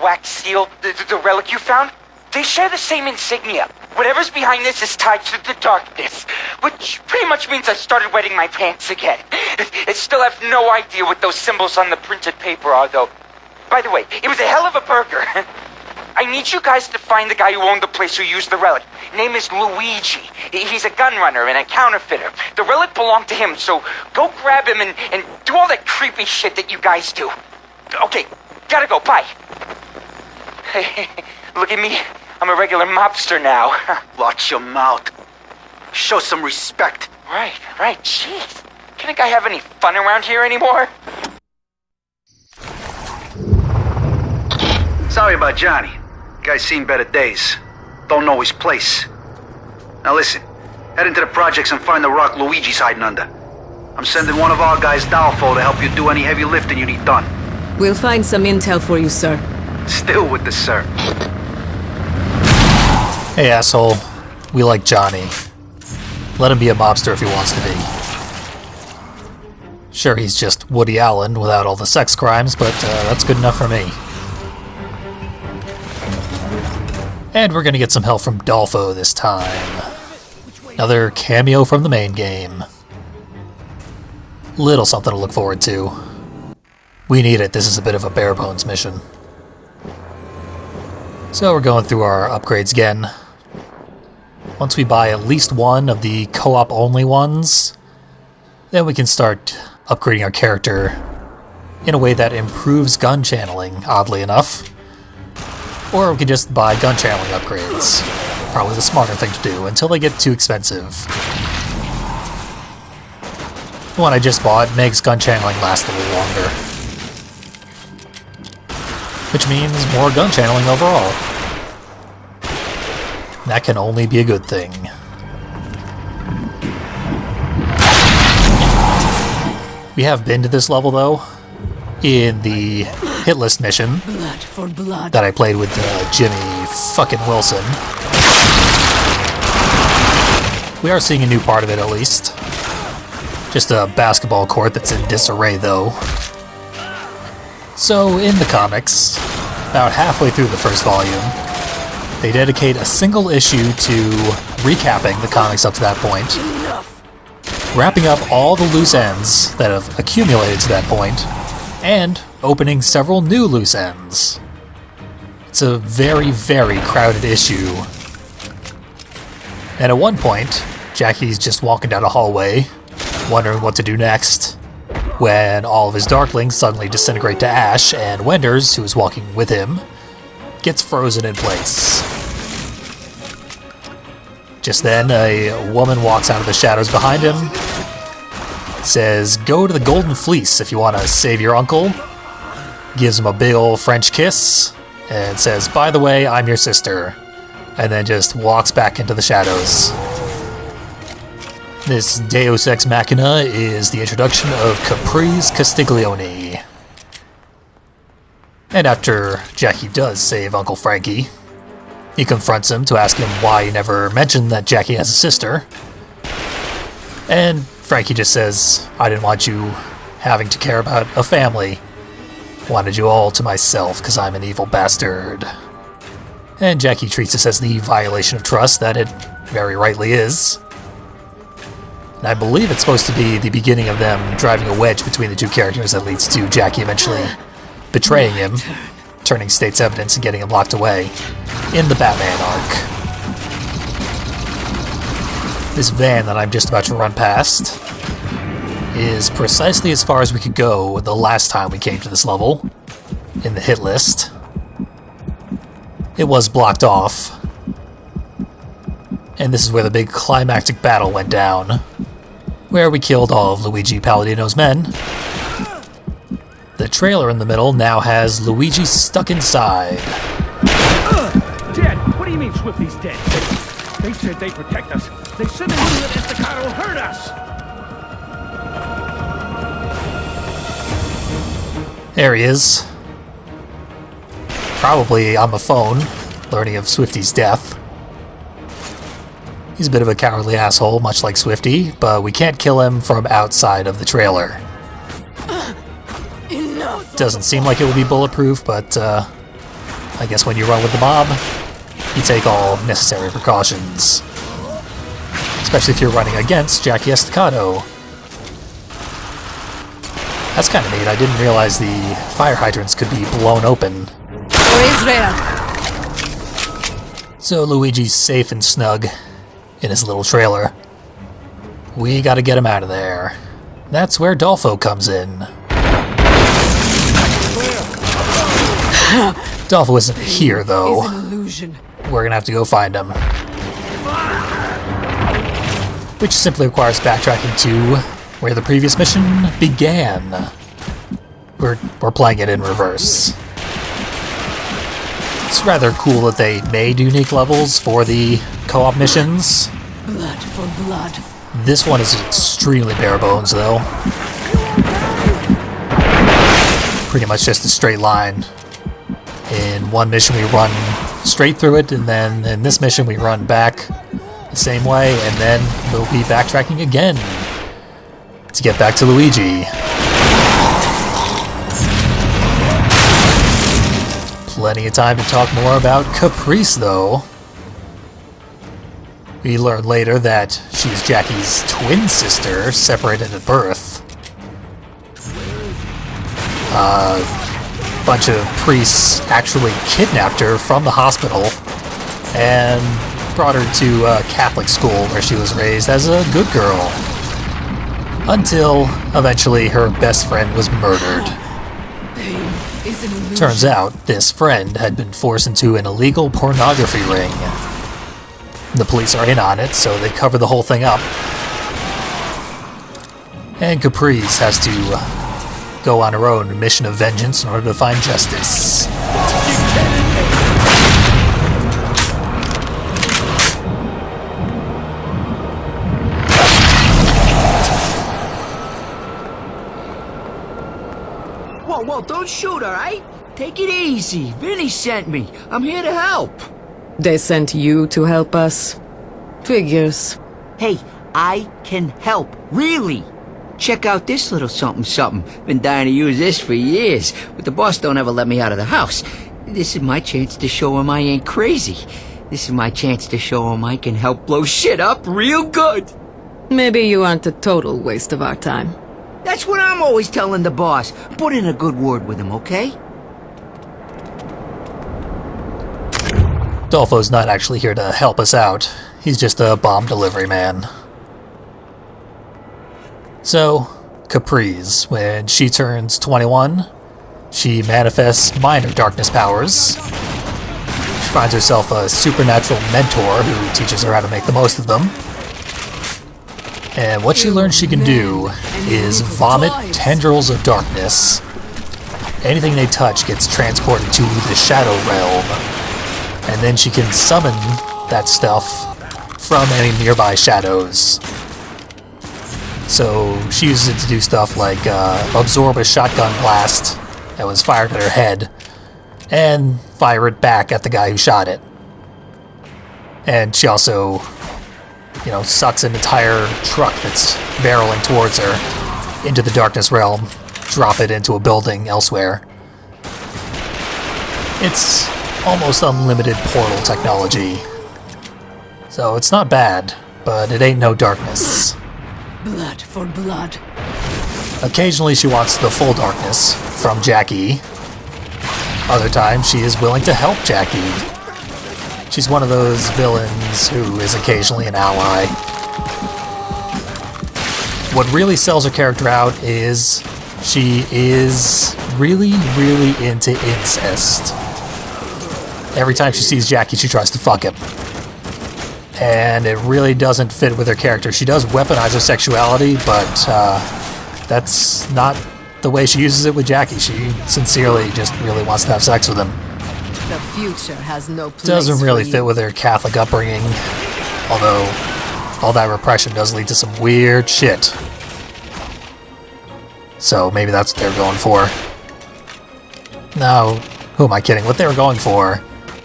wax seal, the relic you found, they share the same insignia. Whatever's behind this is tied to the darkness, which pretty much means I started wetting my pants again. I still have no idea what those symbols on the printed paper are, though. By the way, it was a hell of a burger. I need you guys to find the guy who owned the place who used the relic. Name is Luigi. He's a gun runner and a counterfeiter. The relic belonged to him, so go grab him and do all that creepy shit that you guys do. Okay, gotta go, bye. Look at me. I'm a regular mobster now. Watch your mouth. Show some respect. Right, jeez. Can a guy have any fun around here anymore? Sorry about Johnny. Guy's seen better days. Don't know his place. Now listen, head into the projects and find the rock Luigi's hiding under. I'm sending one of our guys, Dalfo, to help you do any heavy lifting you need done. We'll find some intel for you, sir. Still with the sir. Hey, asshole. We like Johnny. Let him be a mobster if he wants to be. Sure, he's just Woody Allen without all the sex crimes, but that's good enough for me. And we're gonna get some help from Dalfo this time. Another cameo from the main game. Little something to look forward to. We need it. This is a bit of a bare bones mission. So we're going through our upgrades again. Once we buy at least one of the co-op only ones, then we can start upgrading our character in a way that improves gun channeling, oddly enough. Or we can just buy gun channeling upgrades. Probably the smarter thing to do until they get too expensive. The one I just bought makes gun channeling last a little longer. Which means more gun channeling overall. That can only be a good thing. We have been to this level though, in the hit list mission Blood for blood. that I played with Jimmy fucking Wilson. We are seeing a new part of it at least. Just a basketball court that's in disarray though. So in the comics, about halfway through the first volume, they dedicate a single issue to recapping the comics up to that point, wrapping up all the loose ends that have accumulated to that point, and opening several new loose ends. It's a very, very crowded issue. And at one point, Jackie's just walking down a hallway, wondering what to do next, when all of his Darklings suddenly disintegrate to ash, and Wenders, who is walking with him, gets frozen in place. Just then, a woman walks out of the shadows behind him, says, "Go to the Golden Fleece if you want to save your uncle," gives him a big old French kiss, and says, "By the way, I'm your sister," and then just walks back into the shadows. This Deus Ex Machina is the introduction of Caprice Castiglione. And after Jackie does save Uncle Frankie, he confronts him to ask him why he never mentioned that Jackie has a sister. And Frankie just says, "I didn't want you having to care about a family. Wanted you all to myself because I'm an evil bastard." And Jackie treats this as the violation of trust that it very rightly is. And I believe it's supposed to be the beginning of them driving a wedge between the two characters that leads to Jackie eventually betraying him, turning state's evidence and getting him locked away in the Batman arc. This van that I'm just about to run past is precisely as far as we could go the last time we came to this level in the hit list. It was blocked off. And this is where the big climactic battle went down, where we killed all of Luigi Palladino's men. The trailer in the middle now has Luigi stuck inside. Dead? What do you mean Swifty's dead? They said they'd protect us. They said they wouldn't let Estacado hurt us. There he is. Probably on the phone, learning of Swifty's death. He's a bit of a cowardly asshole, much like Swifty, but we can't kill him from outside of the trailer. Enough. Doesn't seem like it would be bulletproof, but I guess when you run with the mob, you take all necessary precautions. Especially if you're running against Jackie Estacado. That's kind of neat. I didn't realize the fire hydrants could be blown open. For Israel! So Luigi's safe and snug in his little trailer. We gotta get him out of there. That's where Dolfo comes in. Dolfo isn't here, though. Is an illusion. We're gonna have to go find him. Which simply requires backtracking to where the previous mission began. We're playing it in reverse. It's rather cool that they made unique levels for the co-op missions. Blood for blood. This one is extremely bare bones, though. Pretty much just a straight line. In one mission we run straight through it, and then in this mission we run back the same way, and then we'll be backtracking again to get back to Luigi. Plenty of time to talk more about Caprice, though. We learn later that she's Jackie's twin sister, separated at birth. A bunch of priests actually kidnapped her from the hospital and brought her to a Catholic school where she was raised as a good girl. Until, eventually, her best friend was murdered. Pain is an illusion. Turns out, this friend had been forced into an illegal pornography ring. The police are in on it, so they cover the whole thing up. And Caprice has to go on her own mission of vengeance in order to find justice. Whoa, don't shoot, alright? Take it easy. Vinny sent me. I'm here to help. They sent you to help us. Figures. Hey, I can help. Really. Check out this little something. Been dying to use this for years, but the boss don't ever let me out of the house. This is my chance to show him I ain't crazy. This is my chance to show him I can help blow shit up real good. Maybe you aren't a total waste of our time. That's what I'm always telling the boss. Put in a good word with him, okay? Dolfo's not actually here to help us out. He's just a bomb delivery man. So, Caprice, when she turns 21, she manifests minor darkness powers. She finds herself a supernatural mentor who teaches her how to make the most of them. And what she learns she can do is vomit tendrils of darkness. Anything they touch gets transported to the Shadow Realm. And then she can summon that stuff from any nearby shadows. So she uses it to do stuff like absorb a shotgun blast that was fired at her head and fire it back at the guy who shot it. And she also, sucks an entire truck that's barreling towards her into the darkness realm, drop it into a building elsewhere. It's almost unlimited portal technology. So it's not bad, but it ain't no darkness. Blood for blood. Occasionally she wants the full darkness from Jackie. Other times she is willing to help Jackie. She's one of those villains who is occasionally an ally. What really sells her character out is she is really, really into incest. Every time she sees Jackie, she tries to fuck him. And it really doesn't fit with her character. She does weaponize her sexuality, but that's not the way she uses it with Jackie. She sincerely just really wants to have sex with him. The future has no place. Doesn't really for fit you. with her Catholic upbringing, although all that repression does lead to some weird shit. So maybe that's what they're going for. No, who am I kidding? What they were going for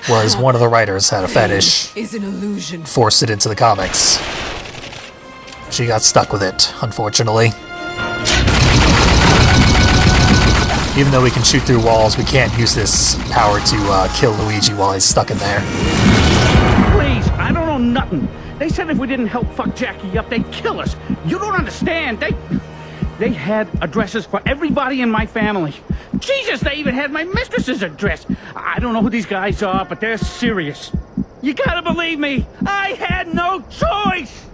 was one of the writers had a fetish, Is an illusion. forced it into the comics. She got stuck with it, unfortunately. Even though we can shoot through walls, we can't use this power to kill Luigi while he's stuck in there. Please, I don't know nothing. They said if we didn't help fuck Jackie up, they'd kill us. You don't understand. They had addresses for everybody in my family. Jesus, they even had my mistress's address. I don't know who these guys are, but they're serious. You gotta believe me. I had no choice.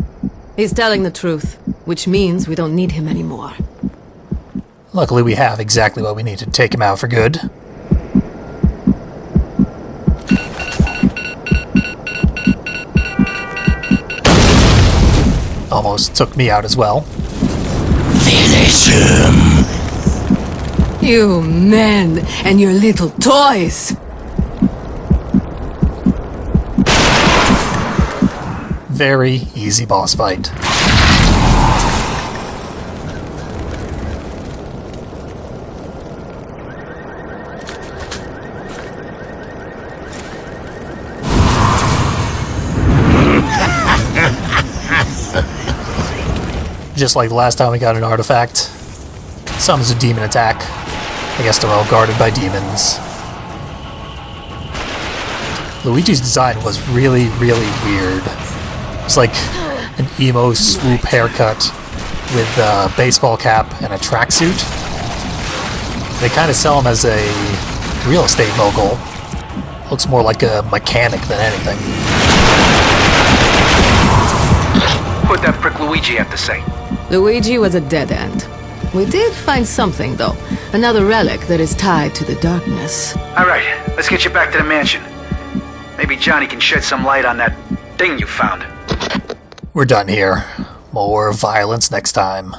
He's telling the truth, which means we don't need him anymore. Luckily, we have exactly what we need to take him out for good. Almost took me out as well. Finish him. You men and your little toys! Very easy boss fight. Just like the last time we got an artifact. Summons a demon attack. I guess they're all guarded by demons. Luigi's design was really, really weird. It's like an emo swoop haircut with a baseball cap and a tracksuit. They kind of sell him as a real estate mogul. Looks more like a mechanic than anything. What'd that prick Luigi have to say? Luigi was a dead end. We did find something, though. Another relic that is tied to the darkness. Alright, let's get you back to the mansion. Maybe Johnny can shed some light on that thing you found. We're done here. More violence next time.